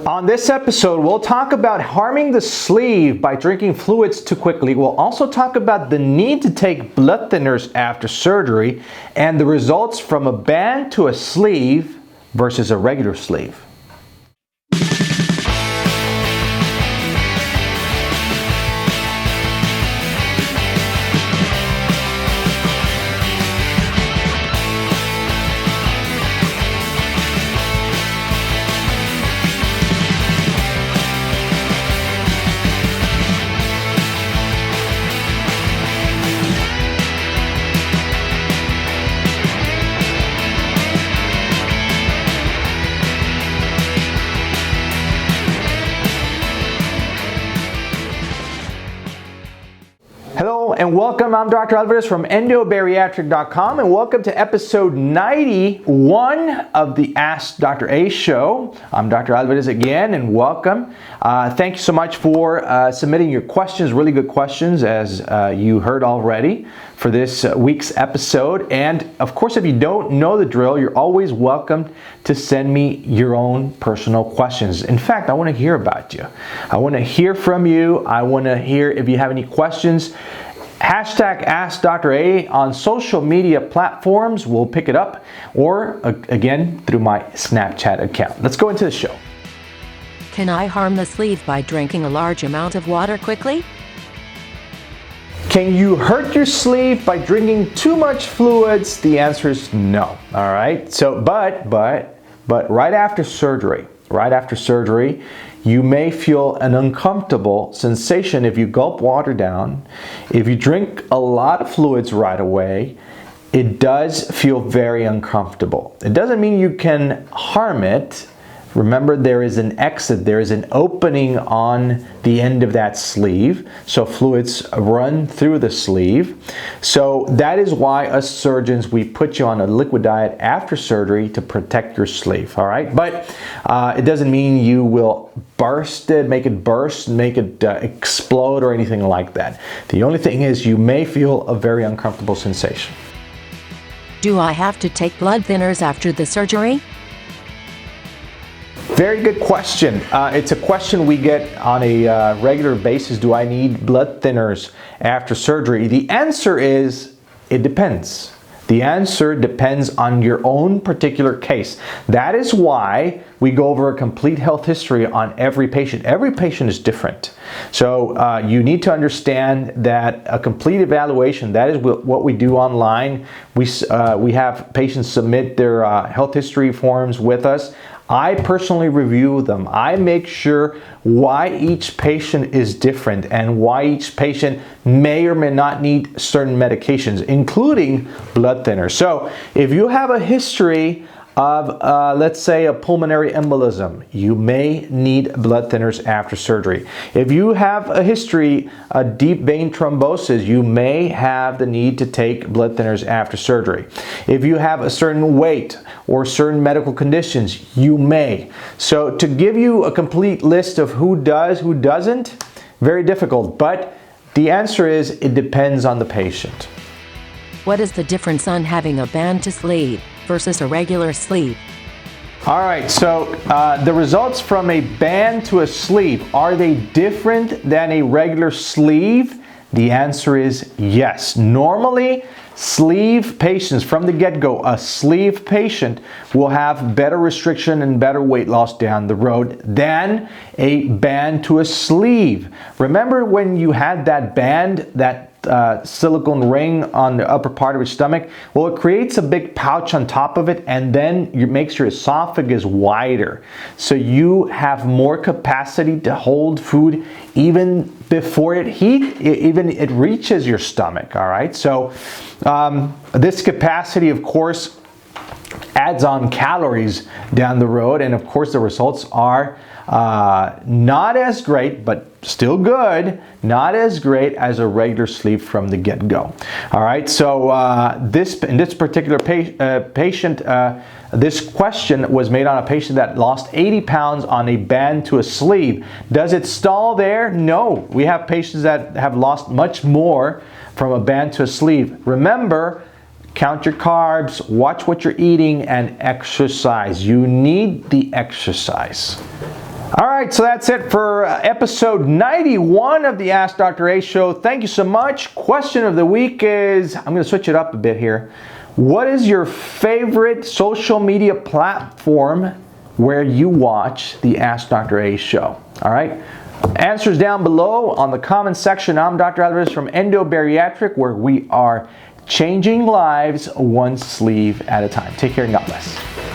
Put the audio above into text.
On this episode, we'll talk about harming the sleeve by drinking fluids too quickly. We'll also talk about the need to take blood thinners after surgery and the results from a band to a sleeve versus a regular sleeve. Hello and welcome. I'm Dr. Alvarez from Endobariatric.com and welcome to episode 91 of the AskDrA Show. I'm Dr. Alvarez again and welcome. Thank you so much for submitting your questions, really good questions as you heard already for this week's episode. And of course, if you don't know the drill, you're always welcome to send me your own personal questions. In fact, I want to hear about you. I want to hear from you. I want to hear if you have any questions. Hashtag AskDrA on social media platforms. We'll pick it up, or again through my Snapchat account. Let's go into the show. Can I harm the sleeve by drinking a large amount of water quickly? Can you hurt your sleeve by drinking too much fluids? The answer is no. All right. So, but right after surgery, you may feel an uncomfortable sensation if you gulp water down. If you drink a lot of fluids right away, it does feel very uncomfortable. It doesn't mean you can harm it. Remember, there is an exit, there is an opening on the end of that sleeve, so fluids run through the sleeve. So that is why us surgeons, we put you on a liquid diet after surgery to protect your sleeve, all right? But it doesn't mean you will burst it, make it explode or anything like that. The only thing is you may feel a very uncomfortable sensation. Do I have to take blood thinners after the surgery? Very good question. It's a question we get on a regular basis. Do I need blood thinners after surgery? The answer is, it depends. The answer depends on your own particular case. That is why we go over a complete health history on every patient. Every patient is different. So you need to understand that a complete evaluation, that is what we do online. We have patients submit their health history forms with us. I personally review them. I make sure why each patient is different and why each patient may or may not need certain medications, including blood thinners. So if you have a history of, let's say, a pulmonary embolism, you may need blood thinners after surgery. If you have a history of deep vein thrombosis, you may have the need to take blood thinners after surgery. If you have a certain weight or certain medical conditions, you may. So to give you a complete list of who does, who doesn't, very difficult, but the answer is it depends on the patient. What is the difference on having a band to sleeve versus a regular sleeve? All right, so the results from a band to a sleeve, are they different than a regular sleeve? The answer is yes. Normally, sleeve patients from the get-go, a sleeve patient will have better restriction and better weight loss down the road than a band to a sleeve. Remember when you had that band, that silicone ring on the upper part of your stomach? Well, it creates a big pouch on top of it and then it makes your esophagus wider. So you have more capacity to hold food even before it reaches your stomach, all right? So this capacity, of course, adds on calories down the road, and of course the results are not as great, but still good, not as great as a regular sleeve from the get-go. All right, so in this particular patient, this question was made on a patient that lost 80 pounds on a band to a sleeve. Does it stall there? No. We have patients that have lost much more from a band to a sleeve. Remember, count your carbs, watch what you're eating, and exercise. You need the exercise. All right, so that's it for episode 91 of the Ask Dr. A Show. Thank you so much. Question of the week is, I'm going to switch it up a bit here. What is your favorite social media platform where you watch the Ask Dr. A Show? All right. Answers down below on the comment section. I'm Dr. Alvarez from Endobariatric, where we are changing lives one sleeve at a time. Take care and God bless.